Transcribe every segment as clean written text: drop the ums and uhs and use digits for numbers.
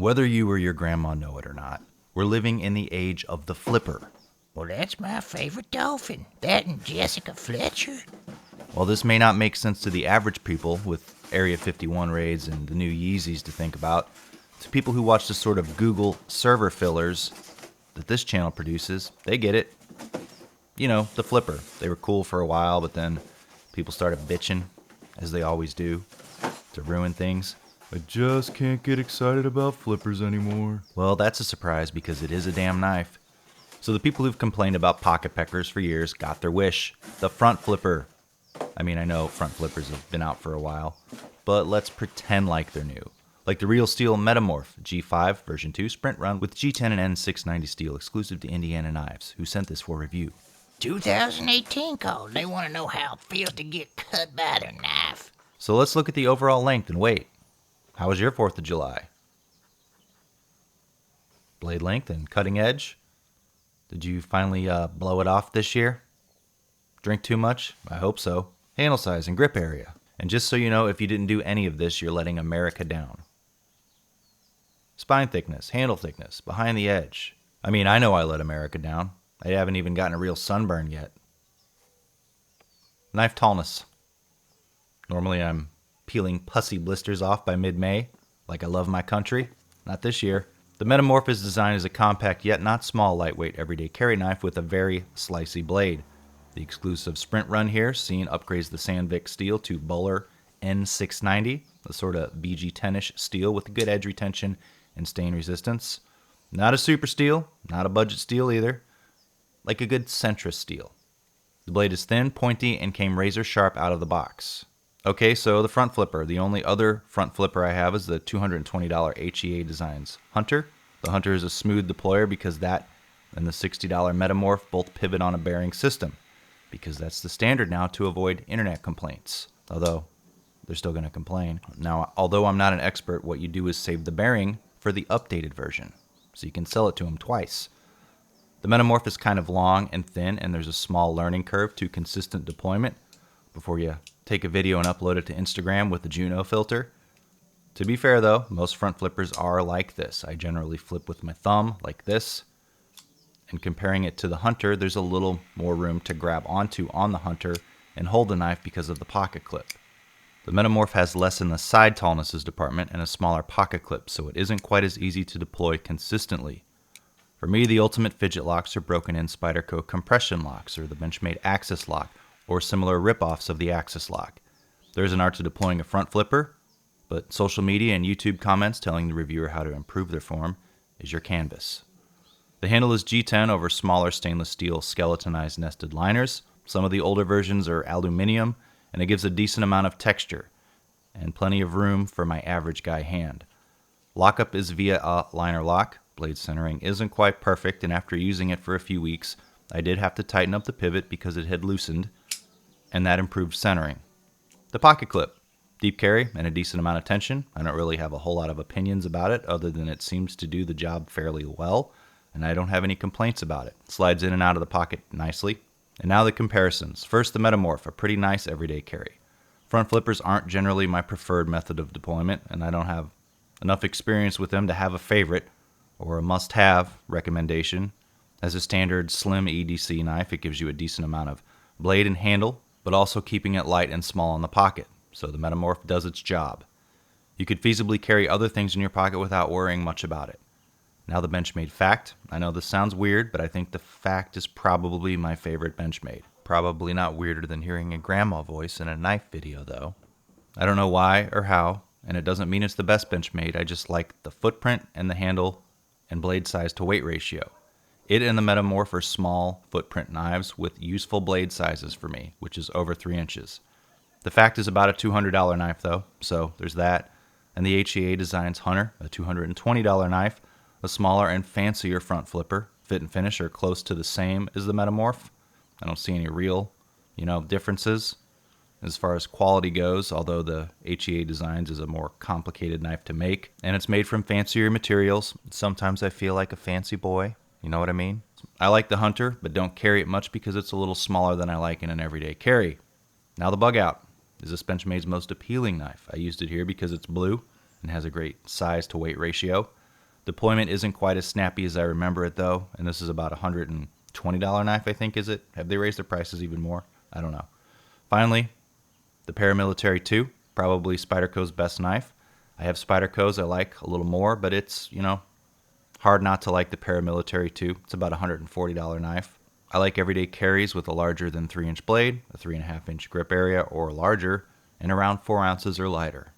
Whether you or your grandma know it or not, we're living in the age of the flipper. Well, that's my favorite dolphin. That and Jessica Fletcher. While this may not make sense to the average people with Area 51 raids and the new Yeezys to think about, to people who watch the sort of Google server fillers that this channel produces, they get it. You know, the flipper. They were cool for a while, but then people started bitching, as they always do, to ruin things. I just can't get excited about flippers anymore. Well, that's a surprise because it is a damn knife. So the people who've complained about pocket peckers for years got their wish. The front flipper. I mean, I know front flippers have been out for a while, but let's pretend like they're new. Like the Real Steel Metamorph G5 version 2 sprint run with G10 and N690 steel exclusive to Indiana Knives, who sent this for review. 2018 code. They want to know how it feels to get cut by their knife. So let's look at the overall length and weight. How was your 4th of July? Blade length and cutting edge? Did you finally blow it off this year? Drink too much? I hope so. Handle size and grip area. And just so you know, if you didn't do any of this, you're letting America down. Spine thickness, handle thickness, behind the edge. I mean, I know I let America down. I haven't even gotten a real sunburn yet. Knife tallness. Normally I'm peeling pussy blisters off by mid-May, like I love my country. Not this year. The Metamorph is designed as a compact yet not small lightweight everyday carry knife with a very slicey blade. The exclusive sprint run here seen upgrades the Sandvik steel to Bohler N690, a sort of BG10-ish steel with good edge retention and stain resistance. Not a super steel, not a budget steel either. Like a good centrist steel. The blade is thin, pointy, and came razor sharp out of the box. Okay, so the front flipper. The only other front flipper I have is the $220 HEAdesigns Hunter. The Hunter is a smooth deployer because that and the $60 Metamorph both pivot on a bearing system, because that's the standard now to avoid internet complaints. Although, they're still going to complain. Now, although I'm not an expert, what you do is save the bearing for the updated version, so you can sell it to them twice. The Metamorph is kind of long and thin, and there's a small learning curve to consistent deployment before you take a video and upload it to Instagram with the Juno filter. To be fair though, most front flippers are like this. I generally flip with my thumb like this. And comparing it to the Hunter, there's a little more room to grab onto on the Hunter and hold the knife because of the pocket clip. The Metamorph has less in the side tallnesses department and a smaller pocket clip, so it isn't quite as easy to deploy consistently. For me, the ultimate fidget locks are broken in Spyderco compression locks or the Benchmade Axis lock, or similar rip-offs of the Axis lock. There's an art to deploying a front flipper, but social media and YouTube comments telling the reviewer how to improve their form is your canvas. The handle is G10 over smaller stainless steel skeletonized nested liners. Some of the older versions are aluminum, and it gives a decent amount of texture and plenty of room for my average guy hand. Lockup is via a liner lock. Blade centering isn't quite perfect, and after using it for a few weeks, I did have to tighten up the pivot because it had loosened, and that improved centering. The pocket clip. Deep carry and a decent amount of tension. I don't really have a whole lot of opinions about it other than it seems to do the job fairly well, and I don't have any complaints about it. Slides in and out of the pocket nicely. And now the comparisons. First, the Metamorph, a pretty nice everyday carry. Front flippers aren't generally my preferred method of deployment, and I don't have enough experience with them to have a favorite or a must-have recommendation. As a standard slim EDC knife, it gives you a decent amount of blade and handle, but also keeping it light and small in the pocket, so the Metamorph does its job. You could feasibly carry other things in your pocket without worrying much about it. Now the Benchmade Fact. I know this sounds weird, but I think the Fact is probably my favorite Benchmade. Probably not weirder than hearing a grandma voice in a knife video, though. I don't know why or how, and it doesn't mean it's the best Benchmade. I just like the footprint and the handle and blade size to weight ratio. It and the Metamorph are small footprint knives with useful blade sizes for me, which is over 3 inches. The Fact is about a $200 knife though, so there's that. And the HEAdesigns Hunter, a $220 knife, a smaller and fancier front flipper. Fit and finish are close to the same as the Metamorph. I don't see any real, differences as far as quality goes, although the HEAdesigns is a more complicated knife to make, and it's made from fancier materials. Sometimes I feel like a fancy boy. You know what I mean? I like the Hunter, but don't carry it much because it's a little smaller than I like in an everyday carry. Now the Bugout is this Benchmade's most appealing knife. I used it here because it's blue and has a great size to weight ratio. Deployment isn't quite as snappy as I remember it though, and this is about a $120 knife, I think, is it? Have they raised their prices even more? I don't know. Finally, the Para Military 2, probably Spyderco's best knife. I have Spyderco's I like a little more, but it's, hard not to like the Para Military 2. It's about a $140 knife. I like everyday carries with a larger than 3-inch blade, a 3.5-inch grip area or larger, and around 4 ounces or lighter.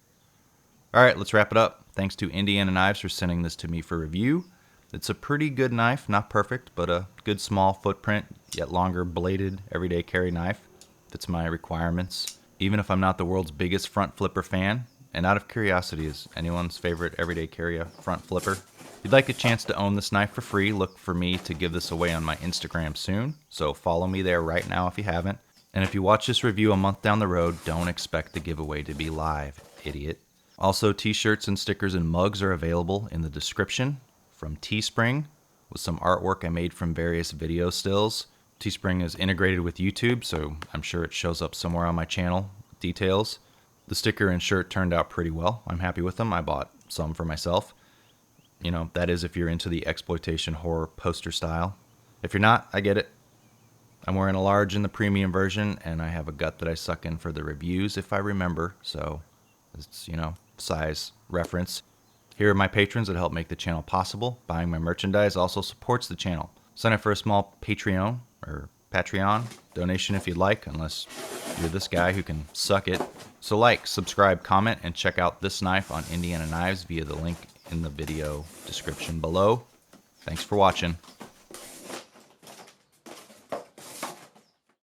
Alright, let's wrap it up. Thanks to Indiana Knives for sending this to me for review. It's a pretty good knife, not perfect, but a good small footprint, yet longer bladed everyday carry knife. Fits my requirements. Even if I'm not the world's biggest front flipper fan, and out of curiosity, is anyone's favorite everyday carry a front flipper? If you'd like a chance to own this knife for free, look for me to give this away on my Instagram soon, so follow me there right now if you haven't. And if you watch this review a month down the road, don't expect the giveaway to be live, idiot. Also, t-shirts and stickers and mugs are available in the description from Teespring with some artwork I made from various video stills. Teespring is integrated with YouTube, so I'm sure it shows up somewhere on my channel. Details. The sticker and shirt turned out pretty well. I'm happy with them. I bought some for myself. That is if you're into the exploitation horror poster style. If you're not, I get it. I'm wearing a large in the premium version, and I have a gut that I suck in for the reviews if I remember, so it's, size reference. Here are my patrons that help make the channel possible. Buying my merchandise also supports the channel. Sign up for a small Patreon donation if you'd like, unless you're this guy who can suck it. So like, subscribe, comment, and check out this knife on Indiana Knives via the link in the video description below. Thanks for watching.